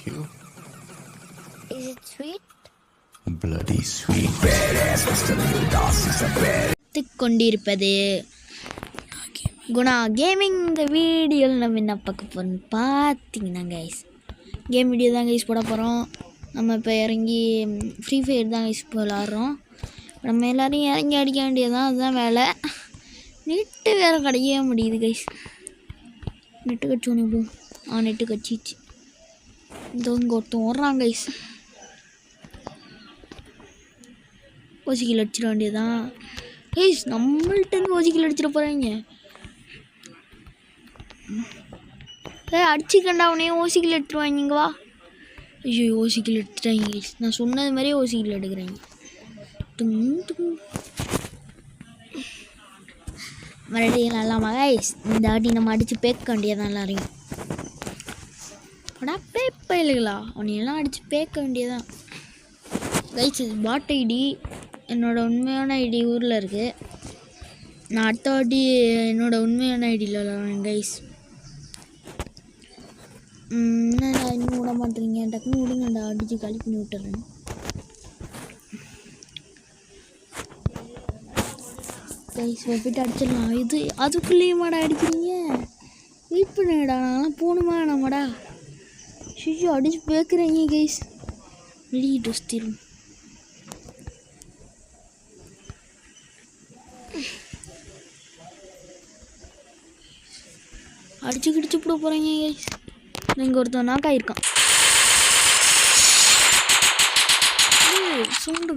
you. Is it sweet? Bloody sweet. கொண்டிருப்பது Guna gaming. இந்த வீடியோவில் நம்ம என்ன பார்க்க போகிறோம்னு பார்த்தீங்கன்னா கைஸ், கேம் வீடியோ தான் கைஸ் போட போகிறோம். நம்ம இப்போ இறங்கி ஃப்ரீ ஃபயர் தான் கைஸ் இப்போ விளாட்றோம். நம்ம எல்லோரும் இறங்கி அடிக்க வேண்டியதுதான், அதுதான் வேலை. நெட்டு வேறு கிடைக்கவே முடியுது கைஸ். நெட்டு கட்சோன்னு போ. நெட்டு கட்சிச்சு. இந்த இங்கே ஒருத்தன் ஓடுறான் கைஸ். ஓசிக்கில் அடிச்சிட வேண்டியதான் கைஸ். நம்மள்கிட்ட ஓசிக்கில் அடிச்சிட போகிறாங்க. அடிச்சுக்கண்டா அவனே ஓசிக்கில் எடுத்துருவாங்க. இங்கே வா. ஐயோ ஓசிக்கில் எடுத்துட்டாங்க கைஸ். நான் சொன்னது மாதிரியே ஓசிக்கில் எடுக்கிறாங்க. மறுபடியும் நல்லாமா கைஸ். இந்த வாட்டி நம்ம அடித்து பேக்க வேண்டியதான் எல்லாரையும். அடா பேப்ப இல்லைங்களா, அவனையெல்லாம் அடித்து பேக்க வேண்டியதான் கைஸ். இது பாட் ஐடி. என்னோடய உண்மையான ஐடி ஊரில் இருக்குது. நான் அடுத்த வாட்டி என்னோடய உண்மையான ஐடியில் விளாட்றேன் கைஸ். என்னடா இன்னும் விட மாட்டேறீங்க, டக்குன்னு விடுங்கண்டா, அடித்து காலி பண்ணி விட்டுறேன். கைஸ் போய்ட்டு அடிச்சிடலாம். இது அதுக்குள்ளேயே மாடா அடிக்கிறீங்க, வெயிட் பண்ணுங்கடா. நான்லாம் போகணுமா நம்மடா. ஷிஷு அடிச்சு பேக்குறீங்க கைஸ். வெளியிட்டு வச்சிடும். அடிச்சு கிடிச்சு போட போகிறீங்க கைஸ். இங்கே ஒருத்தன் நாக்காயிருக்கான். சவுண்டு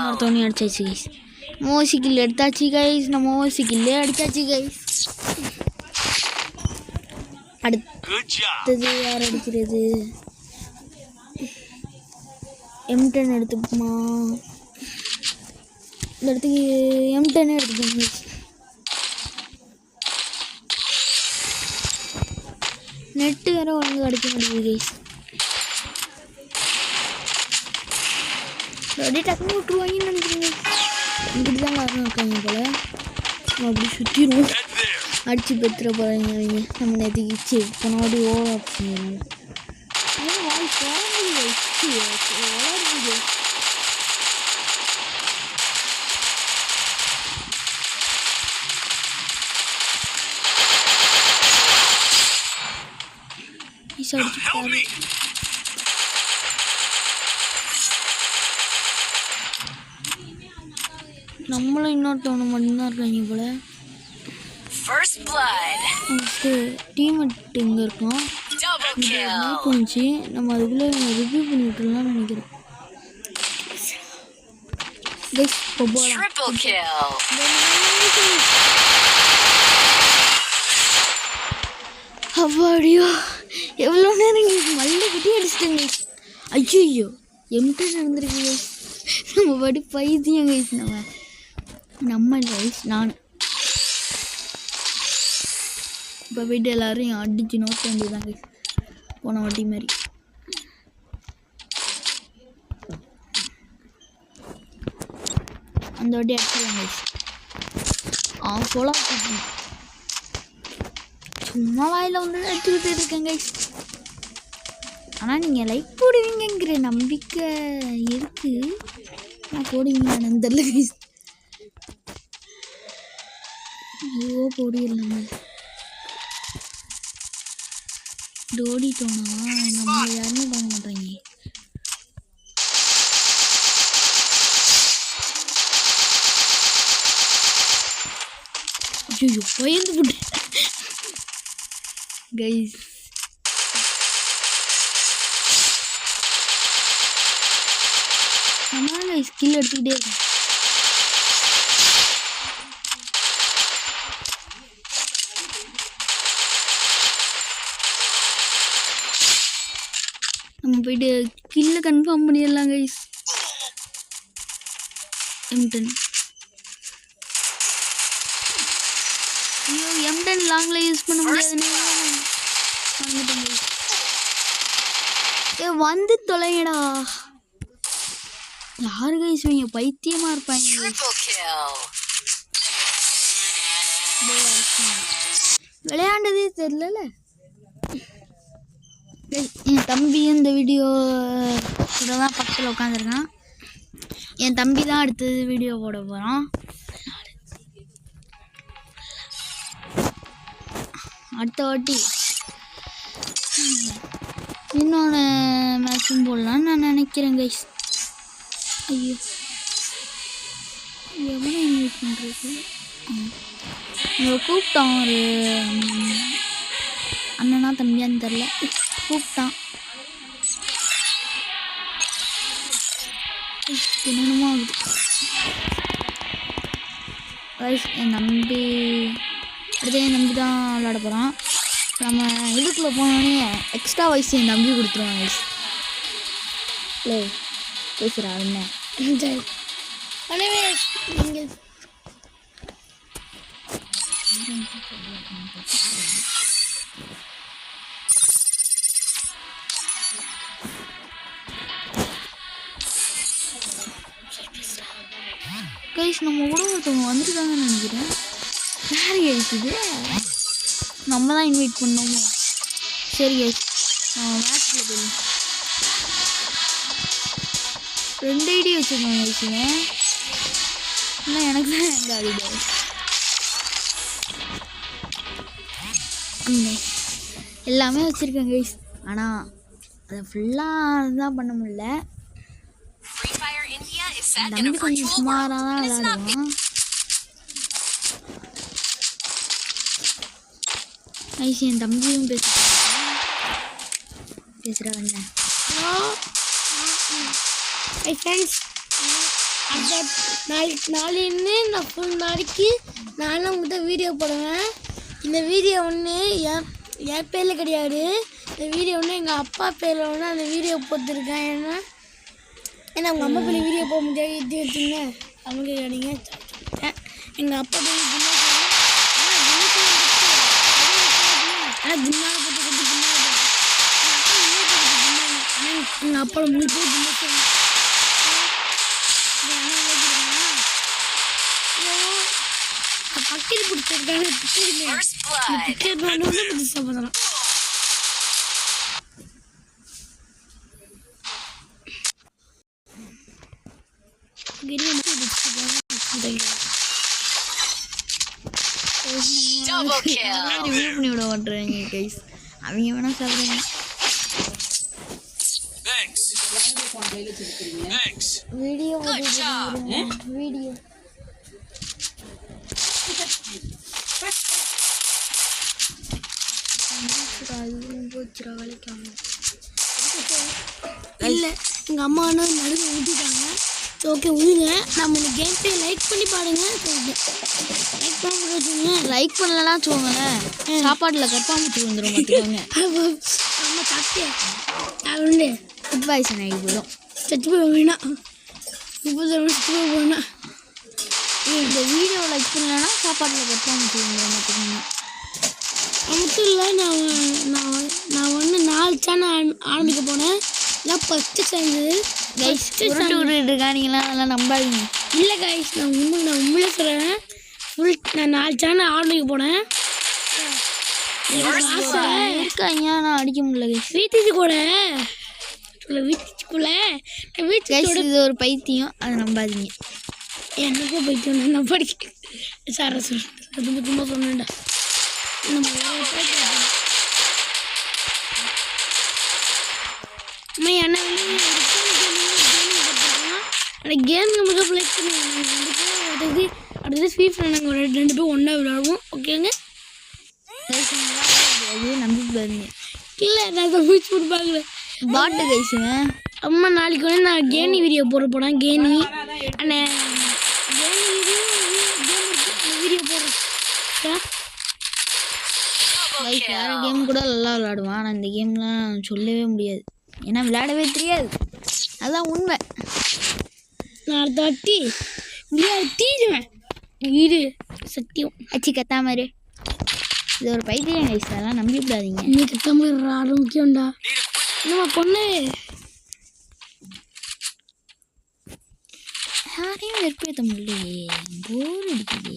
ஒருத்தவனி அடிச்சாச்சு கைஸ். மோசிக்கில் எடுத்தாச்சு கைஸ். நம்ம மோசிக்கில்லே அடித்தாச்சு கைஸ். அடுத்தது யார் அடிக்கிறது? M10 எடுத்துக்குமா? இந்த இடத்துக்கு M10 எடுத்துக்கோங்க கைஸ். நெட்டு வேறு ஒழுங்கு அடிக்க முடியுது கைஸ். அப்படியே டக்குன்னு விட்டுருவாங்கன்னு நினைக்கிறீங்க. இப்படி தான் வரணும் இருக்காங்க போல். நம்ம அப்படி சுற்றிடுவோம். அடித்து பெற்றுற போகிறாங்க அவங்க. நம்ம நேற்றுக்கு போனாடி ஓவர் ஆப்ஷன் அடிச்சு நம்மளும் இன்னொருத்தவனை மட்டும்தான் இருக்காங்க போல். டீம்மேட் இங்கே இருக்கோம். போச்சு. நம்ம அதுக்குள்ளே ரிவ்யூ பண்ணி விட்டுலாம்னு நினைக்கிறேன். அவ்வாடியோ எவ்வளோ நேரம் மல்ல குட்டி அடிச்சிட்டேங்க. ஐயோ M10 இருந்திருக்கு கைஸ். நம்ம படி பைத்தியம் கைஸ். நம்ம கைஸ் நான் இப்போ போய்ட்டு எல்லோரும் அடிச்சு நோக்க வேண்டியதான் கைஸ். போன வாட்டி மாதிரி அந்த வாட்டி அடிச்சிடலாம் கைஸ். போலாம். சும்மா வாயில் வந்து அடிச்சுக்கிட்டு இருக்கேன் கைஸ். ஆனால் நீங்கள் லைக் போடுவீங்கிற நம்பிக்கை இருக்குது. நான் போடுவீங்கன்னு தெரியல கைஸ். ஐயோ போடிடலாங்க. ஓடிட்டோன்னா நம்ம யாருமே பார்க்க மாட்டாங்க. ஐயோ பயந்து போட்டு கைஸ். நம்ம ஸ்கில் எடுத்துக்கிட்டே இருக்கோம். நம்ம போய்ட்டு கில்லை கன்ஃபார்ம் பண்ணிடலாம் கைஸ். M10 ஐயோ M10 லாங்கில் யூஸ் பண்ண முடியாதுன்னு வந்து தொலைங்கடா. யாரு கைஸ் இவங்க பைத்தியமாக இருப்பாங்க. விளையாண்டதே தெரியல. என் தம்பி இந்த வீடியோ கூட தான் பக்கத்தில் உட்காந்துருக்கான். என் தம்பி தான் அடுத்தது வீடியோ போட போகிறான். அடுத்த வாட்டி இன்னொன்று மேட்சும் போடலான்னு நான் நினைக்கிறேன் கைஸ். ஐயோ எவ்வளோ இன்வைட் பண்ணுறது? உங்களை கூப்பிட்டான் ஒரு அண்ணனா தம்பியான்னு தெரில, கூப்பிட்டான். என்னென்னமோ ஆகுது கைஸ். என் தம்பி அடுத்து என் தம்பி தான் விளாட போகிறான். நம்ம இதுக்குள்ளே போனோடனே எக்ஸ்ட்ரா வாய்ஸ் என் தம்பி கொடுத்துருவான் கைஸ். இல்லை பேசுகிறா என்ன நீங்கள் கைஸ் நம்ம கூட ஒருத்தவங்க வந்துருக்காங்கன்னு நினைக்கிறேன். யார் கைஸ் இது? நம்ம தான் இன்வைட் பண்ணோமோ? சரி கைஸ் மேட்ச்சில் போய் 2 ஐடி வச்சுருக்கோம் கைஸ். இல்லை எனக்கு தான் எங்கள் ஐடியா எல்லாமே வச்சுருக்கேன் கைஸ். ஆனால் அதை ஃபுல்லாக தான் பண்ண முடியல. தம்பி கொஞ்சம் சுமாராக தான் விளையாடுவான் கைஸ். என் தம்பியும் பேசுகிறா என்ன ஃப்ரெண்ட்ஸ். நாளைன்னு நான் ஃபுல் நாளைக்கு நானும் உங்கள்கிட்ட வீடியோ போடுவேன். இந்த வீடியோ ஒன்று என் பேரில் கிடையாது. இந்த வீடியோ ஒன்று எங்கள் அப்பா பேரில் ஒன்று அந்த வீடியோ போட்டுருக்கேன். ஏன்னா உங்கள் அம்மா பேரில் வீடியோ போக முடியாது. இது எடுத்துங்க அவங்க கேட்டீங்க. எங்கள் அப்பா பேர் ஆனால் ஜிம்னால போட்டு எங்கள் அப்பாவோட முழு பேர் ஜிம்னா பக்கத்தில் பிடிச்சிருக்காங்க. புதுசாக பார்த்தலாம். விட மாட்டேறாங்க கைஸ். அவங்க வேணா சொல்றீங்க வீடியோ வீடியோ போச்சுரா வேலைக்காம இல்லை எங்கள் அம்மா நடுவில் ஊற்றிட்டாங்க. ஸோ ஓகே விடுங்க. நம்ம இந்த கேம் பிளே லைக் பண்ணி பாருங்க. லைக் பண்ண வச்சுங்க. லைக் பண்ணலாம் வச்சுக்கோங்களேன் சாப்பாட்டில் கற்பாம்பூச்சி வந்துடும் பார்த்துக்கோங்க. நம்ம சாப்பிட்டே அது ஃபுட் பாய்சன் ஆகி போயிடும். சச்சு போய் வேணாம். இப்போ சச்சு போய் போனால் இந்த வீடியோ லைக் பண்ணலன்னா சாப்பாட்டில் கற்பாம்பூச்சி வந்துடும் பார்த்துக்கோங்க. மட்டும் இல்லை நான் வந்து 4 சேனல் ஆரம்பிக்க போனேன். எல்லாம் ஃபஸ்ட்டு சேர்ந்தது கைஸ் விட்டுருக்கா. நீங்களாம் அதெல்லாம் நம்பாதீங்க. இல்லை கைஸ் நான் உண்மையிலே சொல்கிறேன். நான் 4 சேனல் ஆரம்பிக்க போனேன். இருக்காங்க நான் அடிக்க முடியல கைஸ். வீட்டுக்குள்ளே இது ஒரு பைத்தியம், அதை நம்பாதீங்க. எனக்கும் பைத்தியம் நான் படிக்க சார சொல்கிறேன். சும்மா சொன்னேன்டா. நம்ம என்ன அந்த கேம் நமக்கு ப்ளே பண்ணுவோம். அடுத்தது ஃப்ரீ ஃபயர் நாங்கள் 2 பேரும் ஒன்றா விளையாடுவோம். ஓகேங்க நம்பி பாருங்க. இல்லை நான் மூச்சு கொடுப்பாங்களே பாட்டு கைஸுவேன். அம்மா நாளைக்கு வந்து நான் கேணி வீடியோ போட போனேன். கேணி அந்த வீடியோ போடுறேன். வேறு கேம் கூட நல்லா விளாடுவான். ஆனால் இந்த கேம்லாம் சொல்லவே முடியாது, ஏன்னா விளையாடவே தெரியாது. அதுதான் உண்மை. நான் அடுத்த வாட்டி தீருவேன் வீடு சத்தியம். அச்சி கத்தாமரு இது ஒரு பைத்தியம் கைஸ், அதெல்லாம் நம்பிவிடாதீங்க. நீ கத்தாமரு ஆரம்பிக்கண்டா. என்னம்மா பொண்ணு யாரையும் வெறுப்பேற்ற முடியலையே, போர் அடிக்குது.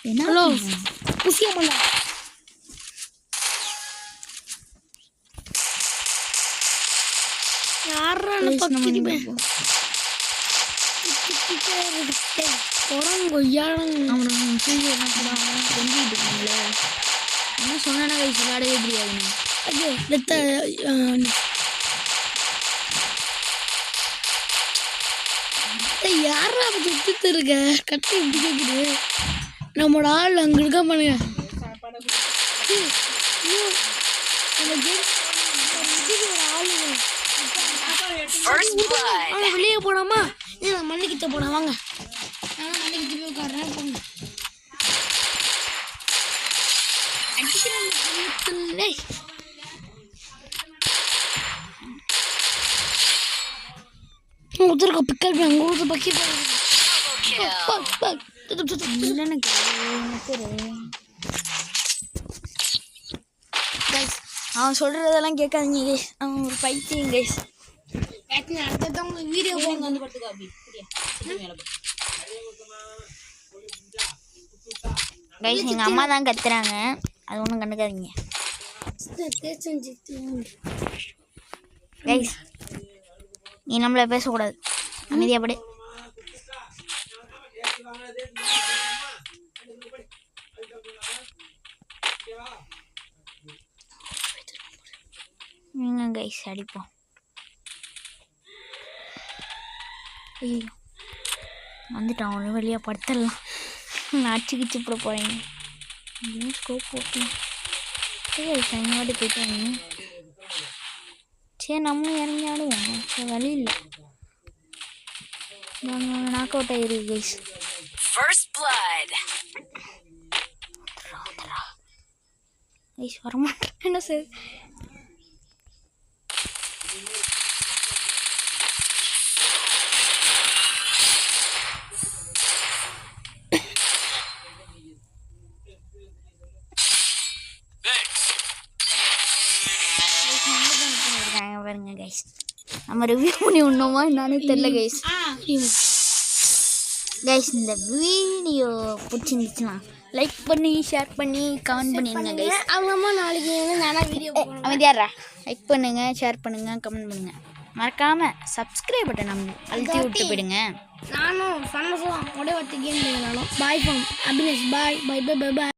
என்ன ஹலோ புசிய பண்ண யாரா என்ன சொன்னா கைஸ் விளையாடவே தெரியாதுண்ணா. யாரா சுத்திட்டு இருக்க கட்டி எப்படி கேக்குது நம்மளோட ஆள் அங்க இருக்க பாருங்க வெளியே போடாமா மண்ணுக்கிட்ட போனா வாங்க மண்ணுக்கிட்ட போய் உட்காடுறேன் போங்க உத்தரக்க பிக்கல் அங்கே ஊற்று பக்கி அவன் சொல்றதெல்லாம் கேட்காதீங்க கைஸ். அவன் ஒரு பைத்தியம் கைஸ். அடுத்தவங்க வீடியோ கைஸ் எங்கள் அம்மா தான் கத்துறாங்க, அது ஒன்றும் கண்டுக்காதீங்க கைஸ். நீ நம்மள பேசக்கூடாது, அமைதியாக படு. நீங்கள் கைஸ் அடிப்போம். ஐயோ வந்துட்டான், அவனு வெளியே படுத்துடலாம். நான் அடிச்சுக்கிச்சு போட போகிறேங்க. ஸ்கோப் போட்டு சைன் வாட்டி போயிட்டாங்க. சரி நம்மளும் இறங்கி ஆடுவோம், சரி வழி இல்லை. நாங்கள் நாக் அவுட் ஆகிருக்கு கைஸ். கைஸ் வரமாட்டேன் என்ன சார். பாருங்க கைஸ், நம்ம ரிவ்யூ பண்ணி விடணுமா என்னன்னு தெரியல கைஸ். கைஸ் இந்த வீடியோ பிடிச்சிருந்துச்சுன்னா லைக் பண்ணி ஷேர் பண்ணி கமெண்ட் பண்ணிடுங்க கைஸ். அவ்வளோமா நாளைக்கு நானா வீடியோ அமைதியாரா லைக் பண்ணுங்க, ஷேர் பண்ணுங்க, கமெண்ட் பண்ணுங்க. மறக்காம சப்ஸ்கிரைப் பட்டன் நம்ம அழுத்தி விட்டு போயிடுங்க. நானும் சந்தோஷம் உடைய வச்சு கேம் நானும் bye from Abinesh. Bye bye bye bye bye.